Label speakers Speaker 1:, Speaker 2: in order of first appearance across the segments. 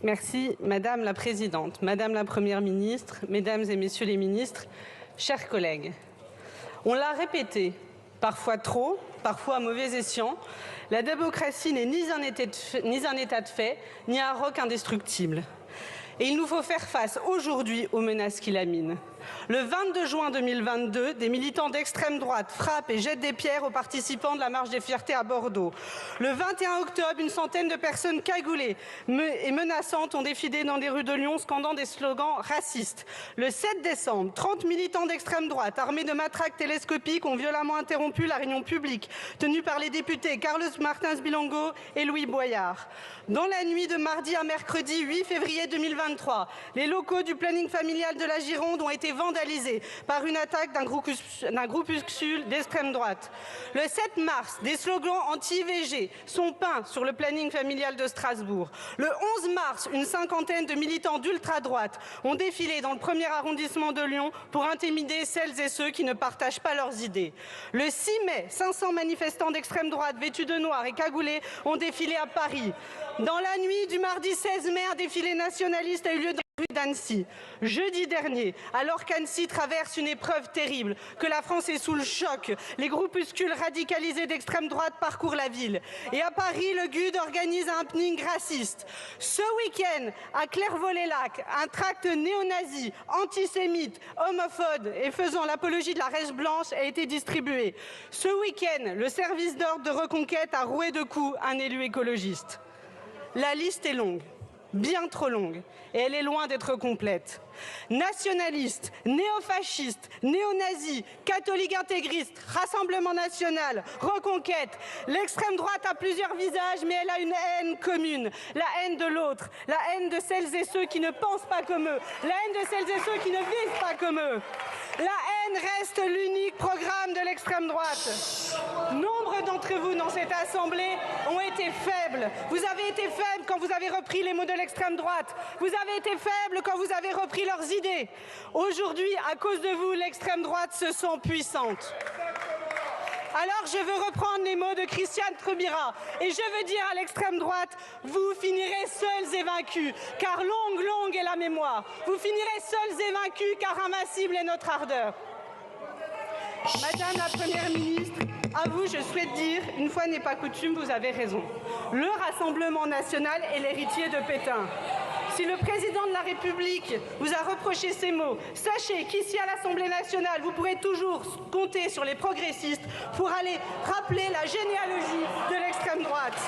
Speaker 1: Merci Madame la Présidente, Madame la Première ministre, Mesdames et Messieurs les ministres, chers collègues. On l'a répété, parfois trop, parfois à mauvais escient, la démocratie n'est ni un état de fait, ni un roc indestructible. Et il nous faut faire face aujourd'hui aux menaces qui la minent. Le 22 juin 2022, des militants d'extrême droite frappent et jettent des pierres aux participants de la Marche des Fiertés à Bordeaux. Le 21 octobre, une centaine de personnes cagoulées et menaçantes ont défilé dans les rues de Lyon, scandant des slogans racistes. Le 7 décembre, 30 militants d'extrême droite, armés de matraques télescopiques, ont violemment interrompu la réunion publique tenue par les députés Carlos Martins Bilongo et Louis Boyard. Dans la nuit de mardi à mercredi 8 février 2023, les locaux du planning familial de la Gironde ont été vandalisés par une attaque d'un groupuscule d'extrême droite. Le 7 mars, des slogans anti-IVG sont peints sur le planning familial de Strasbourg. Le 11 mars, une cinquantaine de militants d'ultra-droite ont défilé dans le 1er arrondissement de Lyon pour intimider celles et ceux qui ne partagent pas leurs idées. Le 6 mai, 500 manifestants d'extrême droite vêtus de noir et cagoulés ont défilé à Paris. Dans la nuit du mardi 16 mai, un défilé nationaliste a eu lieu dans la rue d'Annecy. Jeudi dernier, alors qu'Annecy traverse une épreuve terrible, que la France est sous le choc, les groupuscules radicalisés d'extrême droite parcourent la ville. Et à Paris, le GUD organise un happening raciste. Ce week-end, à Clairvaux-les-Lacs, un tract néo-nazi, antisémite, homophobe et faisant l'apologie de la race blanche a été distribué. Ce week-end, le service d'ordre de Reconquête a roué de coups un élu écologiste. La liste est longue, bien trop longue, et elle est loin d'être complète. Nationalistes, néofascistes, néo-nazis, catholiques intégristes, Rassemblement national, Reconquête. L'extrême droite a plusieurs visages, mais elle a une haine commune. La haine de l'autre, la haine de celles et ceux qui ne pensent pas comme eux, la haine de celles et ceux qui ne vivent pas comme eux. La haine reste l'unique programme de l'extrême droite. Nombre d'entre vous dans cette assemblée ont été faibles. Vous avez été faibles quand vous avez repris les mots de l'extrême droite. Vous avez été faibles quand vous avez repris leurs idées. Aujourd'hui, à cause de vous, l'extrême droite se sent puissante. Alors je veux reprendre les mots de Christiane Taubira et je veux dire à l'extrême droite, vous finirez seuls et vaincus, car longue est la mémoire. Vous finirez seuls et vaincus, car invincible est notre ardeur. Madame la Première ministre, à vous je souhaite dire, une fois n'est pas coutume, vous avez raison. Le Rassemblement national est l'héritier de Pétain. Si le président de la République vous a reproché ces mots, sachez qu'ici à l'Assemblée nationale, vous pourrez toujours compter sur les progressistes pour aller rappeler la généalogie de l'extrême droite.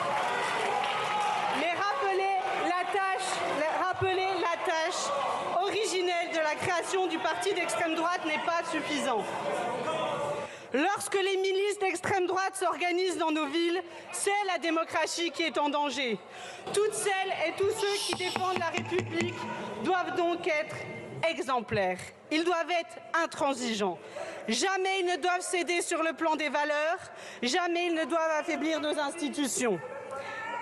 Speaker 1: Mais rappeler la tâche originelle de la création du parti d'extrême droite n'est pas suffisant. Lorsque les milices d'extrême droite s'organisent dans nos villes, c'est la démocratie qui est en danger. Toutes celles et tous ceux qui défendent la République doivent donc être exemplaires. Ils doivent être intransigeants. Jamais ils ne doivent céder sur le plan des valeurs, jamais ils ne doivent affaiblir nos institutions.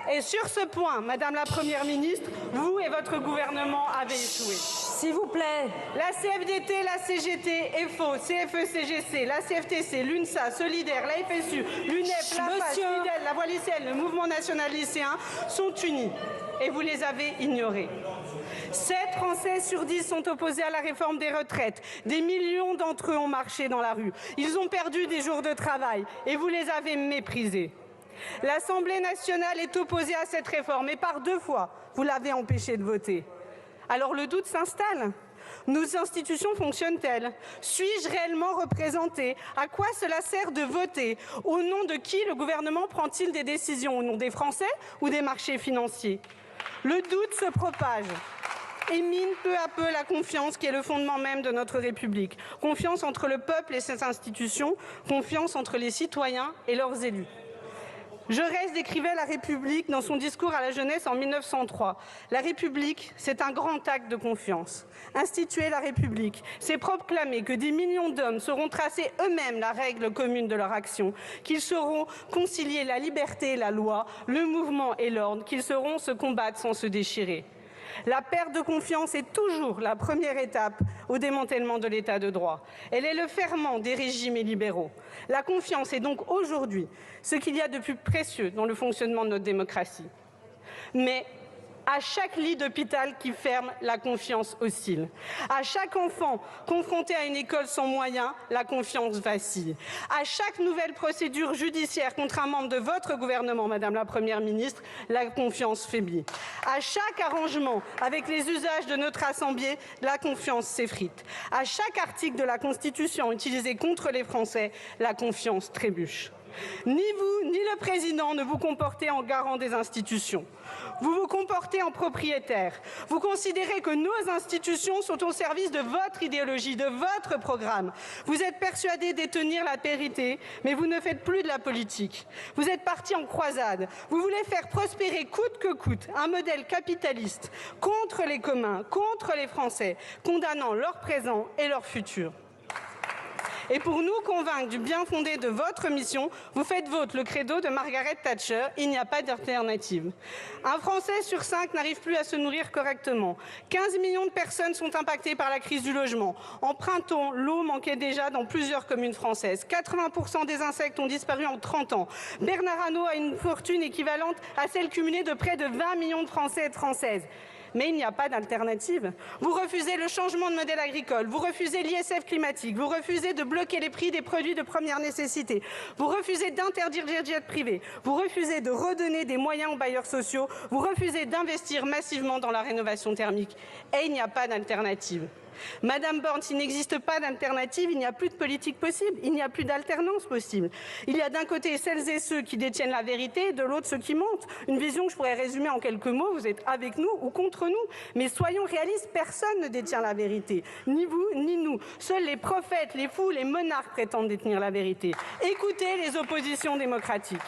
Speaker 1: Et sur ce point, Madame la Première ministre, vous et votre gouvernement avez échoué.
Speaker 2: S'il vous plaît.
Speaker 1: La CFDT, la CGT, EFO, CFE-CGC, la CFTC, l'UNSA, Solidaire, la FSU, l'UNEF, la FAS, FIDEL, la Voix lycéenne, le Mouvement national lycéen sont unis. Et vous les avez ignorés. 7 Français sur 10 sont opposés à la réforme des retraites. Des millions d'entre eux ont marché dans la rue. Ils ont perdu des jours de travail et vous les avez méprisés. L'Assemblée nationale est opposée à cette réforme et par 2 fois, vous l'avez empêchée de voter. Alors le doute s'installe. Nos institutions fonctionnent-elles? Suis-je réellement représentée? À quoi cela sert de voter? Au nom de qui le gouvernement prend-il des décisions? Au nom des Français ou des marchés financiers? Le doute se propage et mine peu à peu la confiance qui est le fondement même de notre République. Confiance entre le peuple et ses institutions, confiance entre les citoyens et leurs élus. Jaurès décrivait la République dans son discours à la jeunesse en 1903. La République, c'est un grand acte de confiance. Instituer la République, c'est proclamer que des millions d'hommes sauront tracer eux-mêmes la règle commune de leur action, qu'ils sauront concilier la liberté et la loi, le mouvement et l'ordre, qu'ils sauront se combattre sans se déchirer. La perte de confiance est toujours la première étape au démantèlement de l'état de droit. Elle est le ferment des régimes illibéraux. La confiance est donc aujourd'hui ce qu'il y a de plus précieux dans le fonctionnement de notre démocratie. Mais À chaque lit d'hôpital qui ferme, la confiance oscille. À chaque enfant confronté à une école sans moyens, la confiance vacille. À chaque nouvelle procédure judiciaire contre un membre de votre gouvernement, Madame la Première ministre, la confiance faiblit. À chaque arrangement avec les usages de notre Assemblée, la confiance s'effrite. À chaque article de la Constitution utilisé contre les Français, la confiance trébuche. Ni vous, ni le président ne vous comportez en garant des institutions. Vous vous comportez en propriétaire. Vous considérez que nos institutions sont au service de votre idéologie, de votre programme. Vous êtes persuadé détenir la vérité, mais vous ne faites plus de la politique. Vous êtes parti en croisade. Vous voulez faire prospérer coûte que coûte un modèle capitaliste contre les communs, contre les Français, condamnant leur présent et leur futur. Et pour nous convaincre du bien fondé de votre mission, vous faites vôtre le credo de Margaret Thatcher, il n'y a pas d'alternative. Un Français sur 5 n'arrive plus à se nourrir correctement. 15 millions de personnes sont impactées par la crise du logement. En printemps, l'eau manquait déjà dans plusieurs communes françaises. 80% des insectes ont disparu en 30 ans. Bernard Arnault a une fortune équivalente à celle cumulée de près de 20 millions de Français et de Françaises. Mais il n'y a pas d'alternative. Vous refusez le changement de modèle agricole, vous refusez l'ISF climatique, vous refusez de bloquer les prix des produits de première nécessité, vous refusez d'interdire les jets privés, vous refusez de redonner des moyens aux bailleurs sociaux, vous refusez d'investir massivement dans la rénovation thermique. Et il n'y a pas d'alternative. Madame Borne, s'il n'existe pas d'alternative, il n'y a plus de politique possible, il n'y a plus d'alternance possible. Il y a d'un côté celles et ceux qui détiennent la vérité, de l'autre ceux qui mentent. Une vision que je pourrais résumer en quelques mots, vous êtes avec nous ou contre nous. Mais soyons réalistes, personne ne détient la vérité. Ni vous, ni nous. Seuls les prophètes, les fous, les monarques prétendent détenir la vérité. Écoutez les oppositions démocratiques.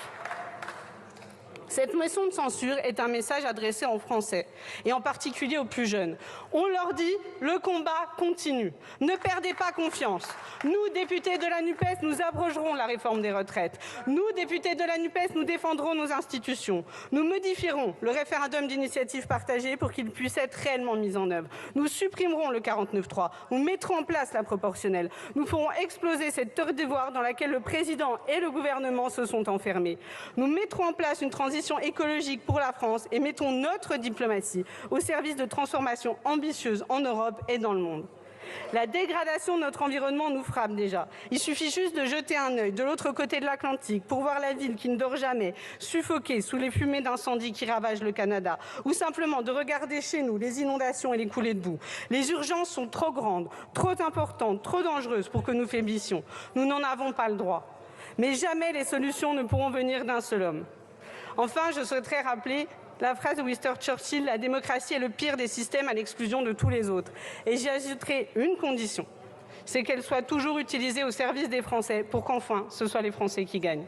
Speaker 1: Cette motion de censure est un message adressé aux Français, et en particulier aux plus jeunes. On leur dit « le combat continue, ne perdez pas confiance. Nous, députés de la NUPES, nous abrogerons la réforme des retraites. Nous, députés de la NUPES, nous défendrons nos institutions. Nous modifierons le référendum d'initiative partagée pour qu'il puisse être réellement mis en œuvre. Nous supprimerons le 49.3. Nous mettrons en place la proportionnelle. Nous ferons exploser cette tour d'ivoire dans laquelle le président et le gouvernement se sont enfermés. Nous mettrons en place une transition écologique pour la France et mettons notre diplomatie au service de transformations ambitieuses en Europe et dans le monde. La dégradation de notre environnement nous frappe déjà. Il suffit juste de jeter un œil de l'autre côté de l'Atlantique pour voir la ville qui ne dort jamais, suffoquée sous les fumées d'incendies qui ravagent le Canada, ou simplement de regarder chez nous les inondations et les coulées de boue. Les urgences sont trop grandes, trop importantes, trop dangereuses pour que nous faiblissions. Nous n'en avons pas le droit. Mais jamais les solutions ne pourront venir d'un seul homme. Enfin, je souhaiterais rappeler la phrase de Winston Churchill « La démocratie est le pire des systèmes à l'exclusion de tous les autres ». Et j'y ajouterai une condition, c'est qu'elle soit toujours utilisée au service des Français pour qu'enfin ce soit les Français qui gagnent.